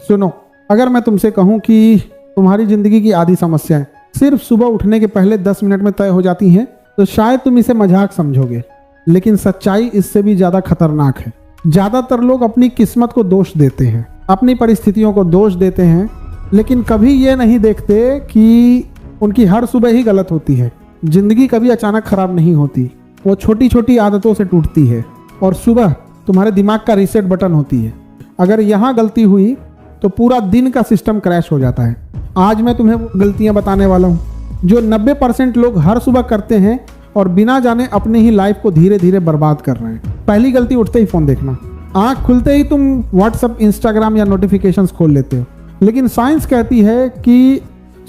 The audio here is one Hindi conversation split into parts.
सुनो, अगर मैं तुमसे कहूं कि तुम्हारी जिंदगी की आधी समस्याएं सिर्फ सुबह उठने के पहले 10 मिनट में तय हो जाती हैं, तो शायद तुम इसे मजाक समझोगे, लेकिन सच्चाई इससे भी ज्यादा खतरनाक है। ज्यादातर लोग अपनी किस्मत को दोष देते हैं, अपनी परिस्थितियों को दोष देते हैं, लेकिन कभी ये नहीं देखते कि उनकी हर सुबह ही गलत होती है। जिंदगी कभी अचानक खराब नहीं होती, वो छोटी छोटी आदतों से टूटती है और सुबह तुम्हारे दिमाग का रीसेट बटन होती है। अगर यहाँ गलती हुई तो पूरा दिन का सिस्टम क्रैश हो जाता है। आज मैं तुम्हें वो गलतियां बताने वाला हूँ जो 90% लोग हर सुबह करते हैं और बिना जाने अपनी ही लाइफ को धीरे धीरे बर्बाद कर रहे हैं। पहली गलती, उठते ही फोन देखना। आंख खुलते ही तुम व्हाट्सएप, इंस्टाग्राम या नोटिफिकेशंस खोल लेते हो, लेकिन साइंस कहती है कि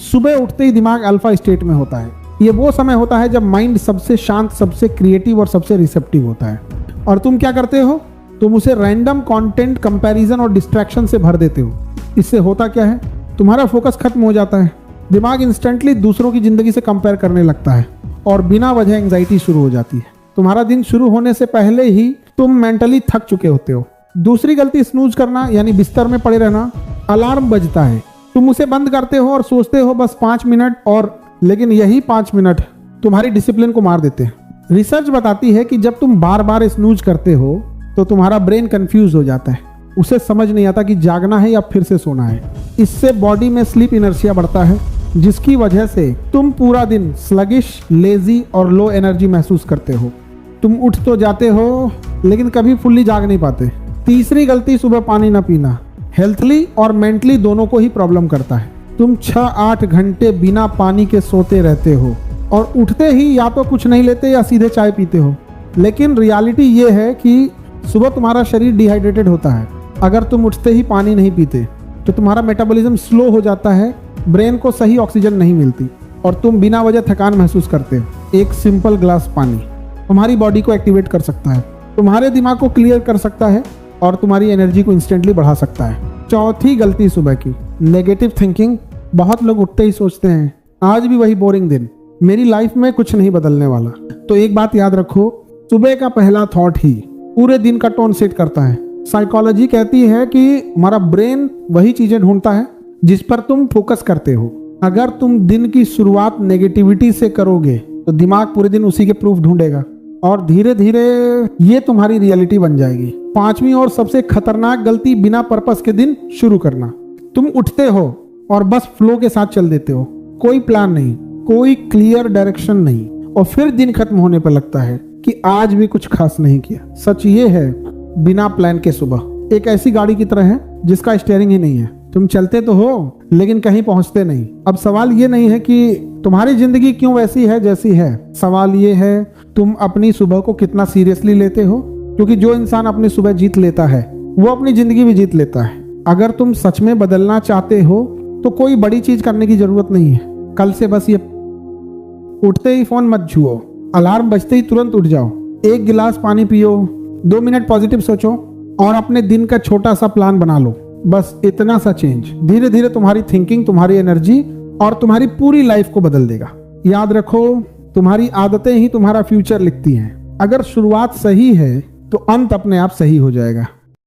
सुबह उठते ही दिमाग अल्फा स्टेट में होता है। ये वो समय होता है जब माइंड सबसे शांत, सबसे क्रिएटिव और सबसे रिसेप्टिव होता है। और तुम क्या करते हो? तुम उसे रैंडम कंटेंट, कंपैरिजन और डिस्ट्रैक्शन से भर देते हो। इससे होता क्या है? तुम्हारा फोकस खत्म हो जाता है, दिमाग इंस्टेंटली दूसरों की जिंदगी से कंपेयर करने लगता है और बिना वजह एंजाइटी शुरू हो जाती है। तुम्हारा दिन शुरू होने से पहले ही तुम मेंटली थक चुके होते हो। दूसरी गलती, स्नूज करना, यानी बिस्तर में पड़े रहना। अलार्म बजता है, तुम उसे बंद करते हो और सोचते हो बस 5 मिनट और, लेकिन यही 5 मिनट तुम्हारी डिसिप्लिन को मार देते हैं। रिसर्च बताती है कि जब तुम बार बार स्नूज करते हो तो तुम्हारा ब्रेन कंफ्यूज हो जाता है, उसे समझ नहीं आता कि जागना है या फिर से सोना है। इससे बॉडी में स्लीप इनर्शिया बढ़ता है, जिसकी वजह से तुम पूरा दिन स्लगिश, लेजी और लो एनर्जी महसूस करते हो। तुम उठ तो जाते हो लेकिन कभी फुल्ली जाग नहीं पाते। तीसरी गलती, सुबह पानी न पीना। हेल्थली और मेंटली दोनों को ही प्रॉब्लम करता है। तुम 6-8 घंटे बिना पानी के सोते रहते हो और उठते ही या तो कुछ नहीं लेते या सीधे चाय पीते हो। लेकिन रियलिटी ये है कि सुबह तुम्हारा शरीर डिहाइड्रेटेड होता है। अगर तुम उठते ही पानी नहीं पीते तो तुम्हारा मेटाबॉलिज्म स्लो हो जाता है, ब्रेन को सही ऑक्सीजन नहीं मिलती और तुम बिना वजह थकान महसूस करते हो। एक सिंपल ग्लास पानी तुम्हारी बॉडी को एक्टिवेट कर सकता है, तुम्हारे दिमाग को क्लियर कर सकता है और तुम्हारी एनर्जी को इंस्टेंटली बढ़ा सकता है। चौथी गलती, सुबह की नेगेटिव थिंकिंग। बहुत लोग उठते ही सोचते हैं आज भी वही बोरिंग दिन, मेरी लाइफ में कुछ नहीं बदलने वाला। तो एक बात याद रखो, सुबह का पहला थॉट ही पूरे दिन का टोन सेट करता है। साइकोलॉजी कहती है कि हमारा ब्रेन वही चीजें ढूंढता है जिस पर तुम फोकस करते हो। अगर तुम दिन की शुरुआत नेगेटिविटी से करोगे तो दिमाग पूरे दिन उसी के प्रूफ ढूंढेगा और धीरे धीरे ये तुम्हारी रियलिटी बन जाएगी। पांचवी और सबसे खतरनाक गलती, बिना पर्पस के दिन शुरू करना। तुम उठते हो और बस फ्लो के साथ चल देते हो, कोई प्लान नहीं, कोई क्लियर डायरेक्शन नहीं, और फिर दिन खत्म होने पर लगता है कि आज भी कुछ खास नहीं किया। सच ये है, बिना प्लान के सुबह एक ऐसी गाड़ी की तरह है जिसका स्टीयरिंग ही नहीं है। तुम चलते तो हो लेकिन कहीं पहुंचते नहीं। अब सवाल ये नहीं है कि तुम्हारी जिंदगी क्यों वैसी है जैसी है, सवाल ये है तुम अपनी सुबह को कितना सीरियसली लेते हो। क्योंकि जो इंसान अपनी सुबह जीत लेता है वो अपनी जिंदगी भी जीत लेता है। अगर तुम सच में बदलना चाहते हो तो कोई बड़ी चीज करने की जरूरत नहीं है। कल से बस ये, उठते ही फोन मत छुओ, अलार्म बजते ही तुरंत उठ जाओ, 1 गिलास पानी पियो, 2 मिनट पॉजिटिव सोचो और अपने दिन का छोटा सा प्लान बना लो। बस इतना सा चेंज धीरे धीरे तुम्हारी थिंकिंग, तुम्हारी एनर्जी और तुम्हारी पूरी लाइफ को बदल देगा। याद रखो, तुम्हारी आदतें ही तुम्हारा फ्यूचर लिखती हैं। अगर शुरुआत सही है तो अंत अपने आप सही हो जाएगा।